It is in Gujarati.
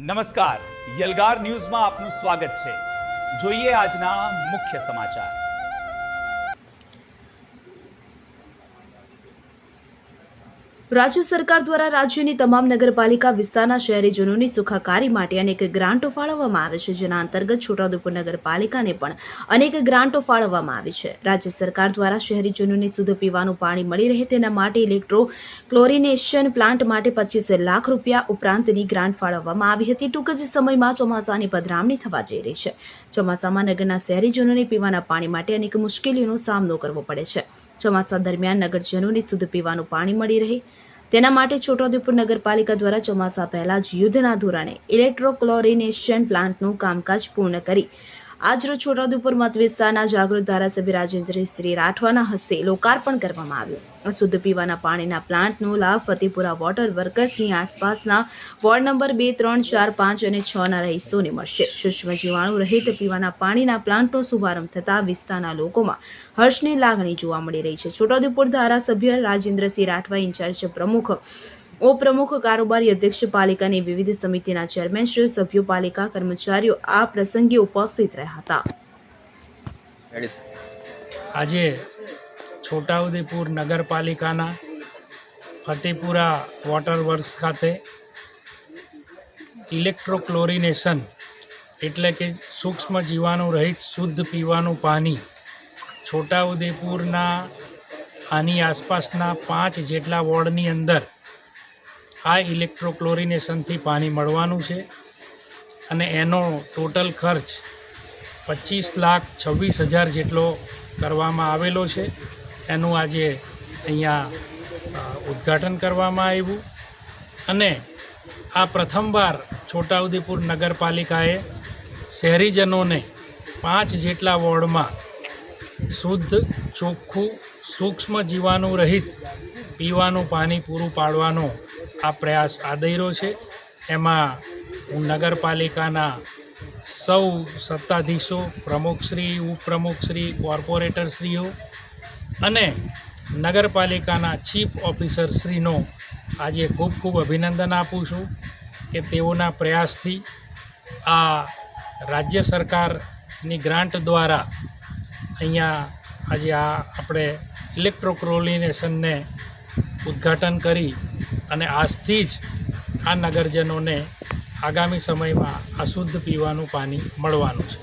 નમસ્કાર, યલગાર ન્યૂઝમાં આપનું સ્વાગત છે। જોઈએ આજના મુખ્ય સમાચાર। રાજ્ય સરકાર દ્વારા રાજ્યની તમામ નગરપાલિકા વિસ્તારના શહેરીજનોની સુખાકારી માટે અનેક ગ્રાન્ટો ફાળવવામાં આવે છે, જેના અંતર્ગત છોટાઉદેપુર નગરપાલિકાને પણ અનેક ગ્રાન્ટો ફાળવવામાં આવી છે। રાજ્ય સરકાર દ્વારા શહેરીજનોને શુદ્ધ પીવાનું પાણી મળી રહે તેના માટે ઇલેક્ટ્રોક્લોરિનેશન પ્લાન્ટ માટે 25 લાખ રૂપિયા ઉપરાંતની ગ્રાન્ટ ફાળવવામાં આવી હતી। ટૂંક જ સમયમાં ચોમાસાની પધરામણી થવા જઈ રહી છે। ચોમાસામાં નગરના શહેરીજનોને પીવાના પાણી માટે અનેક મુશ્કેલીઓનો સામનો કરવો પડે છે। ચોમાસા દરમિયાન નગરજનોને શુદ્ધ પીવાનું પાણી મળી રહે તેના માટે છોટાઉદેપુર નગરપાલિકા દ્વારા ચોમાસા પહેલા જ યુદ્ધના ધોરણે ઇલેક્ટ્રોક્લોરિનેશન પ્લાન્ટનું કામકાજ પૂર્ણ કરી આજરોજ છોટાઉદેપુર મત વિસ્તારના જાગૃત ધારાસભ્ય રાજેન્દ્રસિંહ રાઠવાના હસ્તે લોકાર્પણ કરવામાં આવ્યું। શુદ્ધ પીવાના પાણીના પ્લાન્ટનો લાભ ફતેપુરા વોટર વર્કસની આસપાસના વોર્ડ નંબર 2, 3, 4, 5 અને 6 ના રહીશોને મળશે। સૂક્ષ્મ જીવાણુ રહિત પીવાના પાણીના પ્લાન્ટનો શુભારંભ થતા વિસ્તારના લોકોમાં હર્ષની લાગણી જોવા મળી રહી છે। છોટાઉદેપુર ધારાસભ્ય રાજેન્દ્રસિંહ રાઠવા, ઇન્ચાર્જ પ્રમુખ, ઉપપ્રમુખ, કારોબારી અધ્યક્ષ, પાલિકાની વિવિધ સમિતિના ચેરમેનશ્રીઓ, સભ્યો, પાલિકા કર્મચારીઓ આ પ્રસંગે ઉપસ્થિત રહ્યા હતા। આજે છોટાઉદેપુર નગરપાલિકાના ફતેપુરા વોટર વર્ક્સ ખાતે ઇલેક્ટ્રોક્લોરિનેશન એટલે કે સૂક્ષ્મ જીવાણુ રહિત શુદ્ધ પીવાનું પાણી છોટાઉદેપુરના આની આસપાસના 5 જેટલા વોર્ડની અંદર આ ઇલેક્ટ્રોક્લોરિનેશનથી પાણી મળવાનું છે અને એનો ટોટલ ખર્ચ 25,26,000 જેટલો કરવામાં આવેલો છે। એનું આજે અહીંયા ઉદ્ઘાટન કરવામાં આવ્યું અને આ પ્રથમવાર છોટાઉદેપુર નગરપાલિકાએ શહેરીજનોને 5 જેટલા વોર્ડમાં શુદ્ધ, ચોખ્ખું, સૂક્ષ્મ જીવાણુ રહિત પીવાનું પાણી પૂરું પાડવાનો આ પ્રયાસ આદર્યો છે। એમાં હું નગરપાલિકાના સૌ સત્તાધીશો, પ્રમુખશ્રી, ઉપપ્રમુખશ્રી, કોર્પોરેટરશ્રીઓ અને નગરપાલિકાના ચીફ ઓફિસરશ્રીનો આજે ખૂબ ખૂબ અભિનંદન આપું છું કે તેઓના પ્રયાસથી આ રાજ્ય સરકારની ગ્રાન્ટ દ્વારા અહીંયા આજે આ આપણે ઇલેક્ટ્રોક્લોરિનેશનને ઉદ્ઘાટન કરી અને આજથી જ આ નગરજનોને આગામી સમયમાં આ શુદ્ધ પીવાનું પાણી મળવાનું છે।